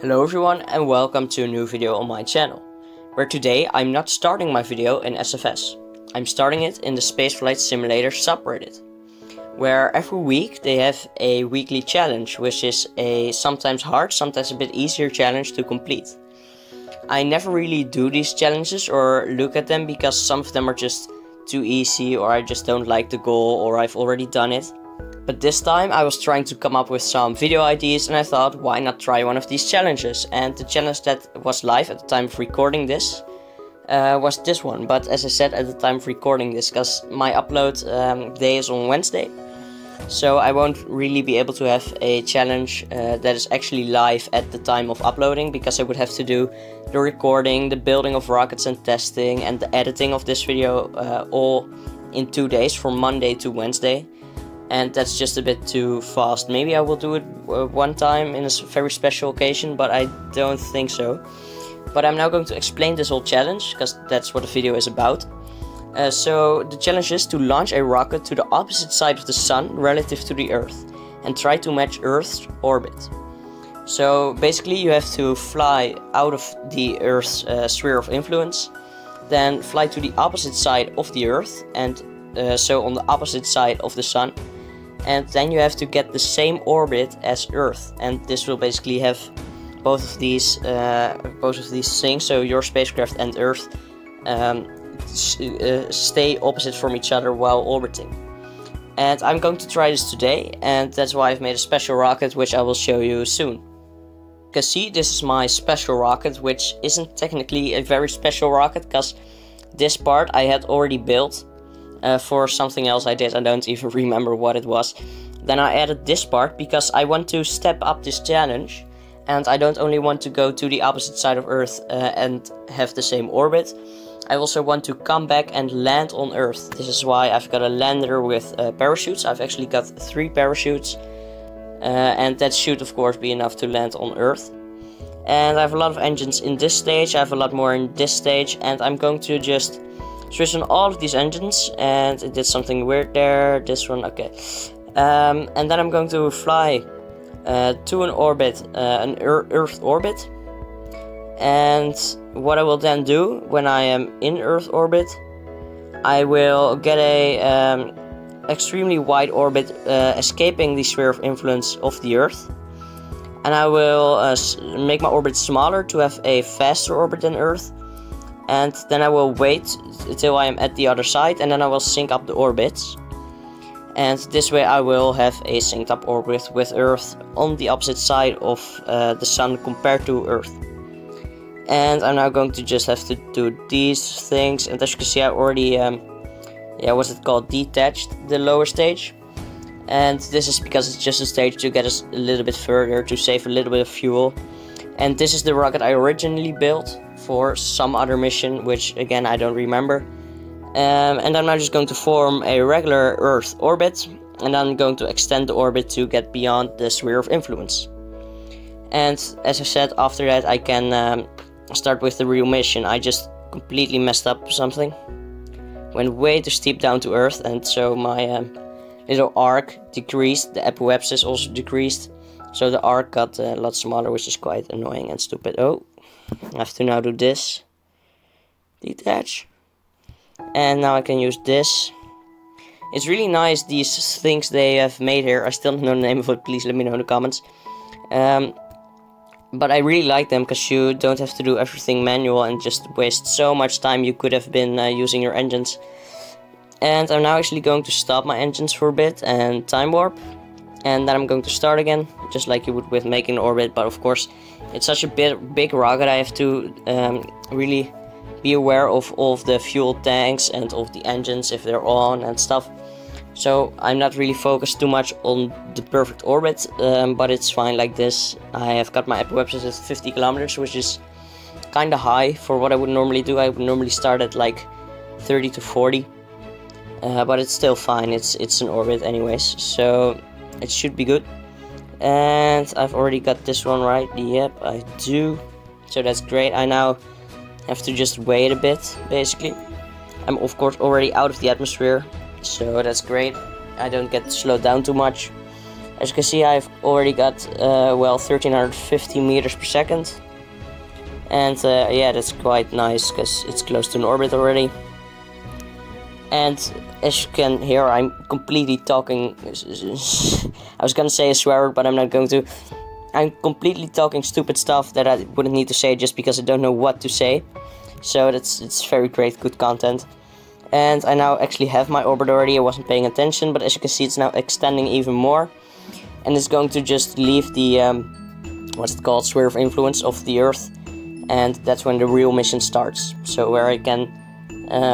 Hello everyone and welcome to a new video on my channel, where today I'm not starting my video in SFS. I'm starting it in the Spaceflight Simulator subreddit, where every week they have a weekly challenge, which is a sometimes hard, sometimes a bit easier challenge to complete. I never really do these challenges or look at them because some of them are just too easy, or I just don't like the goal, or I've already done it. But this time I was trying to come up with some video ideas and I thought, why not try one of these challenges? And the challenge that was live at the time of recording this was this one. But as I said at the time of recording this, because my upload day is on Wednesday, so I won't really be able to have a challenge that is actually live at the time of uploading, because I would have to do the recording, the building of rockets and testing, and the editing of this video all in 2 days, from Monday to Wednesday. And that's just a bit too fast. Maybe I will do it one time in a very special occasion, but I don't think so. But I'm now going to explain this whole challenge, because that's what the video is about. So the challenge is to launch a rocket to the opposite side of the sun relative to the Earth and try to match Earth's orbit. So basically you have to fly out of the Earth's sphere of influence, then fly to the opposite side of the Earth, and so on the opposite side of the sun. And then you have to get the same orbit as Earth, and this will basically have both of these things. So your spacecraft and Earth stay opposite from each other while orbiting. And I'm going to try this today, and that's why I've made a special rocket, which I will show you soon. Because see, this is my special rocket, which isn't technically a very special rocket, because this part I had already built for something else I did. I don't even remember what it was. Then I added this part because I want to step up this challenge, and I don't only want to go to the opposite side of Earth and have the same orbit. I also want to come back and land on Earth. This is why I've got a lander with parachutes. I've actually got 3 parachutes, and that should of course be enough to land on Earth. And I have a lot of engines in this stage, I have a lot more in this stage, and I'm going to just switch on all of these engines. And it did something weird there, this one, okay. And then I'm going to fly to an orbit, an Earth orbit. And what I will then do when I am in Earth orbit, I will get a extremely wide orbit, escaping the sphere of influence of the Earth. And I will make my orbit smaller to have a faster orbit than Earth. And then I will wait until I am at the other side, and then I will sync up the orbits. And this way I will have a synced up orbit with Earth on the opposite side of the sun compared to Earth. And I'm now going to just have to do these things. And as you can see, I already, what's it called, detached the lower stage. And this is because it's just a stage to get us a little bit further, to save a little bit of fuel. And this is the rocket I originally built for some other mission, which again I don't remember. And I'm now just going to form a regular Earth orbit, and I'm going to extend the orbit to get beyond the sphere of influence. And as I said, after that I can start with the real mission. I just completely messed up something, went way too steep down to Earth, and so my little arc decreased, the apoapsis also decreased. So the arc got a lot smaller, which is quite annoying and stupid. Oh, I have to now do this. Detach. And now I can use this. It's really nice, these things they have made here. I still don't know the name of it, please let me know in the comments. But I really like them, because you don't have to do everything manual and just waste so much time you could have been using your engines. And I'm now actually going to stop my engines for a bit and time warp. And then I'm going to start again, just like you would with making an orbit. But of course, it's such a big rocket, I have to really be aware of all of the fuel tanks and of the engines if they're on and stuff. So I'm not really focused too much on the perfect orbit, but it's fine like this. I have got my apoapsis at 50 kilometers, which is kind of high for what I would normally do. I would normally start at like 30 to 40, but it's still fine. It's an orbit anyways, so it should be good. And I've already got this one right. Yep, I do. So that's great. I now have to just wait a bit, basically. I'm of course already out of the atmosphere, so that's great. I don't get slowed down too much. As you can see, I've already got, well, 1350 meters per second. And yeah, that's quite nice, because it's close to an orbit already. And as you can hear, I'm completely talking, I was gonna say a swear word, but I'm not going to. I'm completely talking stupid stuff that I wouldn't need to say just because I don't know what to say. So it's very great, good content. And I now actually have my orbit already. I wasn't paying attention, but as you can see, it's now extending even more. And it's going to just leave the, what's it called, sphere of influence of the Earth. And that's when the real mission starts. So where I can,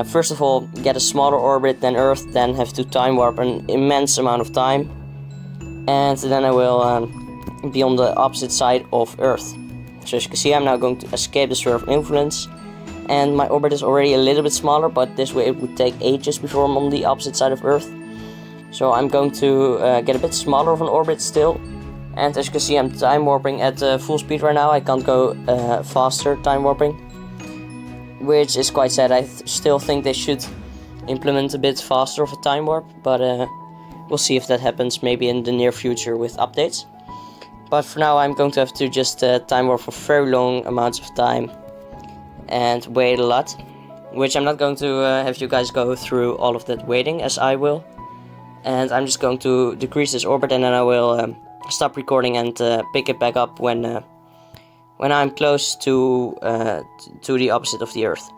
first of all, get a smaller orbit than Earth, then have to time warp an immense amount of time. And then I will be on the opposite side of Earth. So as you can see, I'm now going to escape the sphere of influence. And my orbit is already a little bit smaller, but this way it would take ages before I'm on the opposite side of Earth. So I'm going to get a bit smaller of an orbit still. And as you can see, I'm time warping at full speed right now. I can't go faster time warping, which is quite sad. I still think they should implement a bit faster of a time warp, but we'll see if that happens maybe in the near future with updates. But for now, I'm going to have to just time warp for very long amounts of time and wait a lot, which I'm not going to have you guys go through all of that waiting as I will. And I'm just going to decrease this orbit, and then I will stop recording and pick it back up when I'm close to the opposite of the Earth.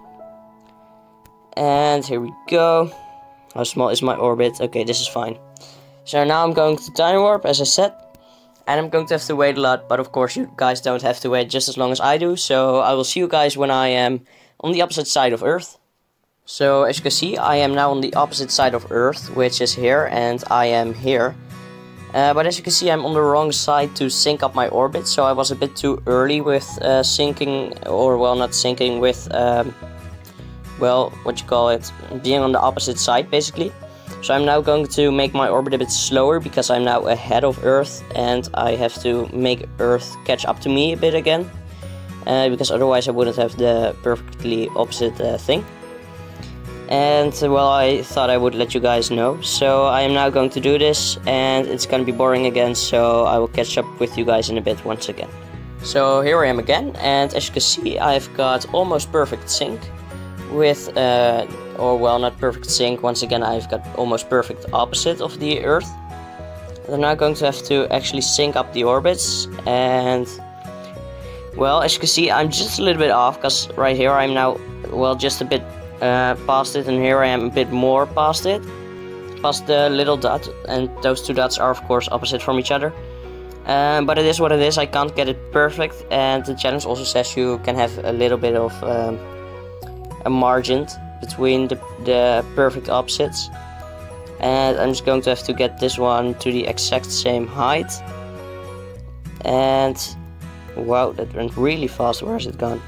And here we go. How small is my orbit? Okay, this is fine. So now I'm going to time warp, as I said. And I'm going to have to wait a lot, but of course you guys don't have to wait just as long as I do. So I will see you guys when I am on the opposite side of Earth. So as you can see, I am now on the opposite side of Earth, which is here, and I am here. But as you can see, I'm on the wrong side to sync up my orbit, so I was a bit too early with syncing, or well, not syncing, with, well, what you call it, being on the opposite side basically. So I'm now going to make my orbit a bit slower because I'm now ahead of Earth and I have to make Earth catch up to me a bit again. Because otherwise I wouldn't have the perfectly opposite thing. And well, I thought I would let you guys know. So I am now going to do this and it's going to be boring again. So I will catch up with you guys in a bit once again. So here I am again, and as you can see, I've got almost perfect sync with or well, not perfect sync. Once again, I've got almost perfect opposite of the Earth. I'm now going to have to actually sync up the orbits, and well, as you can see, I'm just a little bit off because right here I'm now, well, just a bit past it, and here I am a bit more past it, past the little dot, and those two dots are of course opposite from each other. But it is what it is. I can't get it perfect, and the challenge also says you can have a little bit of a margin between the perfect opposites. And I'm just going to have to get this one to the exact same height. And wow, that went really fast. Where has it gone?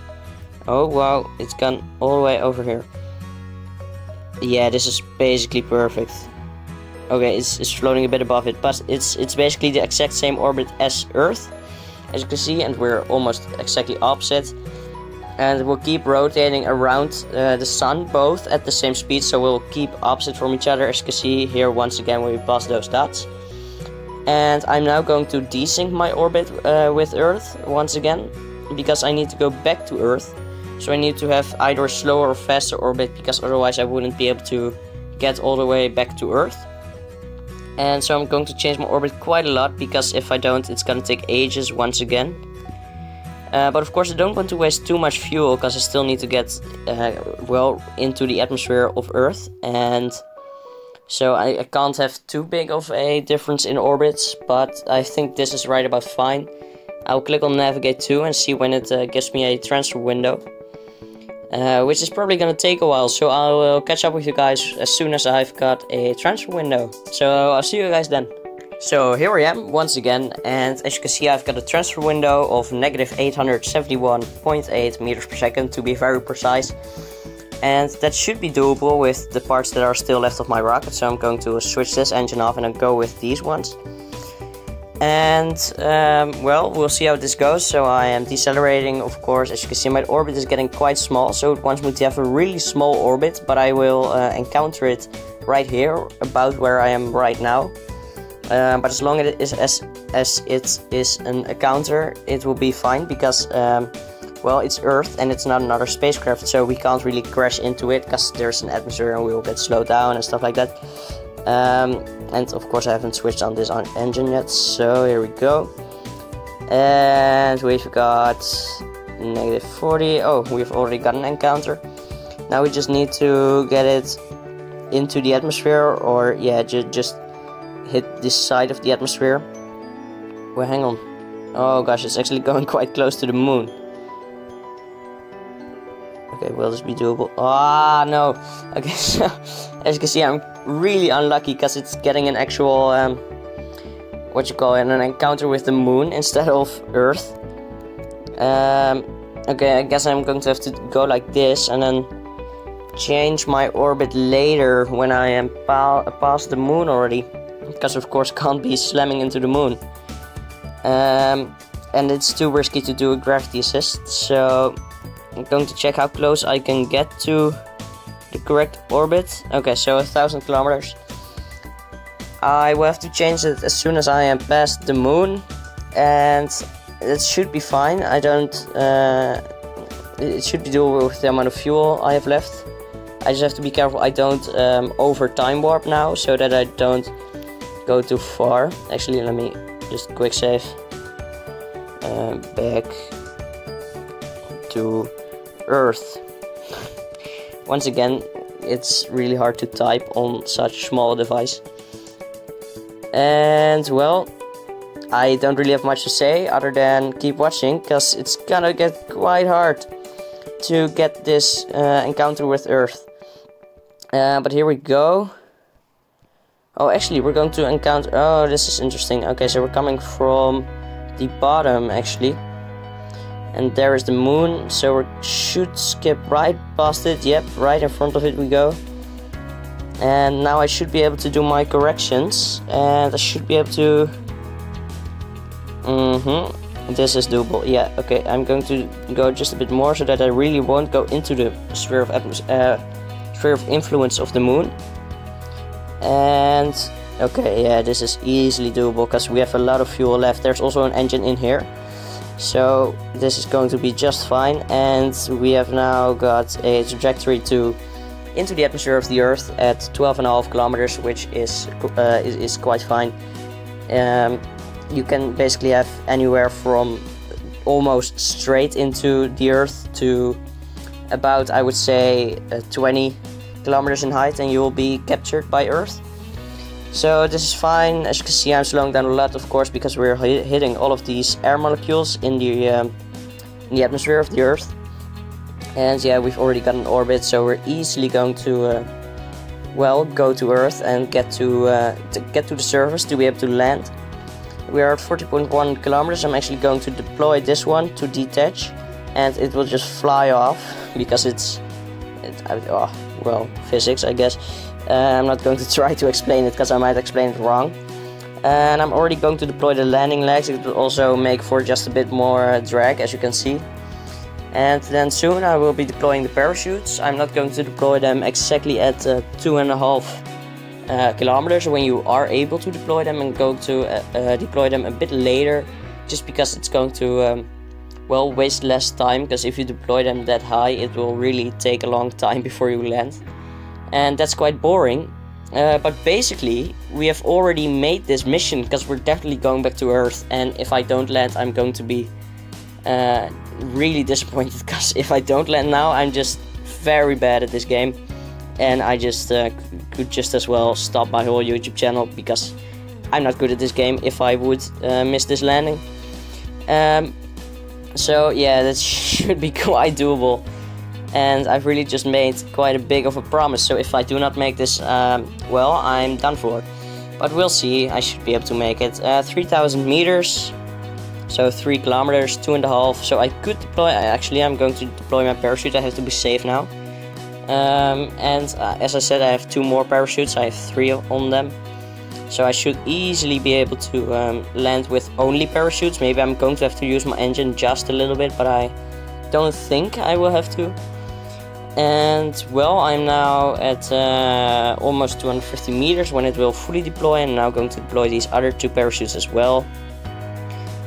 Oh wow, it's gone all the way over here. Yeah, this is basically perfect. Okay, it's floating a bit above it, but it's basically the exact same orbit as Earth, as you can see, and we're almost exactly opposite. And we'll keep rotating around the sun, both at the same speed, so we'll keep opposite from each other, as you can see here once again when we pass those dots. And I'm now going to desync my orbit with Earth once again, because I need to go back to Earth. So I need to have either a slower or faster orbit, because otherwise I wouldn't be able to get all the way back to Earth. And so I'm going to change my orbit quite a lot, because if I don't, it's gonna take ages once again. But of course I don't want to waste too much fuel, because I still need to get well into the atmosphere of Earth, and so I can't have too big of a difference in orbits, but I think this is right about fine. I'll click on navigate to and see when it gives me a transfer window, which is probably gonna take a while, so I will catch up with you guys as soon as I've got a transfer window. So I'll see you guys then. So here I am once again, and as you can see, I've got a transfer window of negative 871.8 meters per second to be very precise. And that should be doable with the parts that are still left of my rocket, so I'm going to switch this engine off and I'll go with these ones. And well, we'll see how this goes. So I am decelerating, of course. As you can see, my orbit is getting quite small, so it wants me to have a really small orbit, but I will encounter it right here, about where I am right now. but as long as it is an encounter, it will be fine because well, it's Earth and it's not another spacecraft, so we can't really crash into it because there's an atmosphere and we will get slowed down and stuff like that. And of course I haven't switched on this engine yet, so here we go. And we've got -40. Oh, we've already got an encounter. Now we just need to get it into the atmosphere, or yeah, just hit this side of the atmosphere. Well, hang on. Oh gosh, it's actually going quite close to the moon. Okay, will this be doable? Ah, no. Okay, so as you can see, I'm really unlucky because it's getting an actual what you call it, an encounter with the moon instead of Earth. Okay, I guess I'm going to have to go like this and then change my orbit later when I am past the moon already, because of course can't be slamming into the moon. And it's too risky to do a gravity assist, so I'm going to check how close I can get to the correct orbit. Okay, so 1,000 kilometers. I will have to change it as soon as I am past the moon, and it should be fine. I don't. It should be doable with the amount of fuel I have left. I just have to be careful I don't over time warp now, so that I don't go too far. Actually, let me just quick save. Back to Earth. Once again, it's really hard to type on such a small device. And well, I don't really have much to say other than keep watching, because it's gonna get quite hard to get this encounter with Earth. But here we go. Oh, actually, we're going to encounter... Oh, this is interesting. Okay, so we're coming from the bottom, actually. And there is the moon, so we should skip right past it. Yep, right in front of it we go. And now I should be able to do my corrections, and I should be able to... This is doable. Yeah, okay, I'm going to go just a bit more so that I really won't go into the sphere of influence of the moon. And okay, yeah, this is easily doable because we have a lot of fuel left. There's also an engine in here, so this is going to be just fine. And we have now got a trajectory into the atmosphere of the Earth at 12.5 kilometers, which is quite fine. You can basically have anywhere from almost straight into the Earth to about, I would say, 20 kilometers in height, and you will be captured by Earth. So this is fine. As you can see, I'm slowing down a lot, of course, because we're hitting all of these air molecules in the atmosphere of the Earth. And yeah, we've already got an orbit, so we're easily going to well, go to Earth and get to the surface to be able to land. We are at 40.1 kilometers. I'm actually going to deploy this one to detach, and it will just fly off because well, physics, I guess. I'm not going to try to explain it because I might explain it wrong. And I'm already going to deploy the landing legs. It will also make for just a bit more drag, as you can see. And then soon I will be deploying the parachutes. I'm not going to deploy them exactly at 2.5 kilometers when you are able to deploy them, and going to deploy them a bit later, just because it's going to well, waste less time, because if you deploy them that high, it will really take a long time before you land, and that's quite boring. But basically, we have already made this mission, because we're definitely going back to Earth, and if I don't land, I'm going to be really disappointed, because if I don't land now, I'm just very bad at this game, and I just could just as well stop my whole YouTube channel, because I'm not good at this game if I would miss this landing. So yeah, that should be quite doable, and I've really just made quite a big of a promise. So if I do not make this, well, I'm done for. But we'll see. I should be able to make it. 3,000 meters, so 3 kilometers, 2.5. So I could deploy. Actually, I'm going to deploy my parachute. I have to be safe now. And as I said, I have 2 more parachutes. I have 3 on them. So I should easily be able to land with only parachutes. Maybe I'm going to have to use my engine just a little bit, but I don't think I will have to. And well, I'm now at almost 250 meters when it will fully deploy, and I'm now going to deploy these other 2 parachutes as well.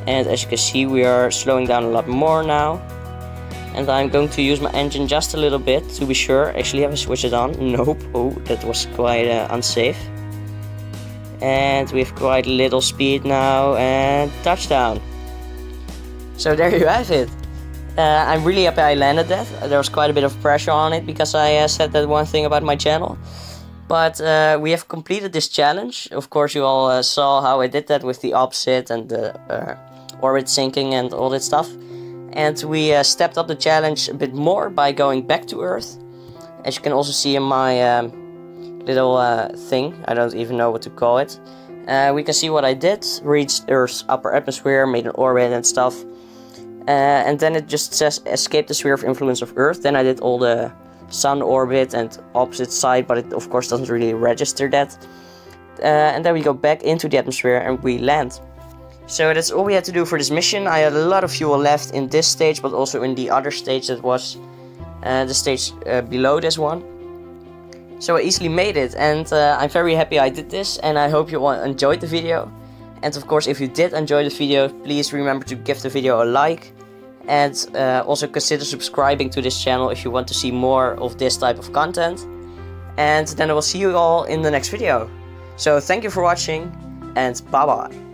And as you can see, we are slowing down a lot more now. And I'm going to use my engine just a little bit to be sure. Actually, have I switched it on? Nope. Oh, that was quite unsafe. And we have quite little speed now, and touchdown. So there you have it. I'm really happy I landed that. There was quite a bit of pressure on it because I said that one thing about my channel. But we have completed this challenge. Of course, you all saw how I did that with the opposite and the orbit sinking and all that stuff. And we stepped up the challenge a bit more by going back to Earth. As you can also see in my little thing, I don't even know what to call it. We can see what I did. Reached Earth's upper atmosphere, made an orbit and stuff. And then it just says escape the sphere of influence of Earth. Then I did all the sun orbit and opposite side, but it of course doesn't really register that. And then we go back into the atmosphere and we land. So that's all we had to do for this mission. I had a lot of fuel left in this stage, but also in the other stage that was the stage below this one. So I easily made it, and I'm very happy I did this, and I hope you all enjoyed the video. And of course, if you did enjoy the video, please remember to give the video a like. And also consider subscribing to this channel if you want to see more of this type of content. And then I will see you all in the next video. So thank you for watching, and bye bye.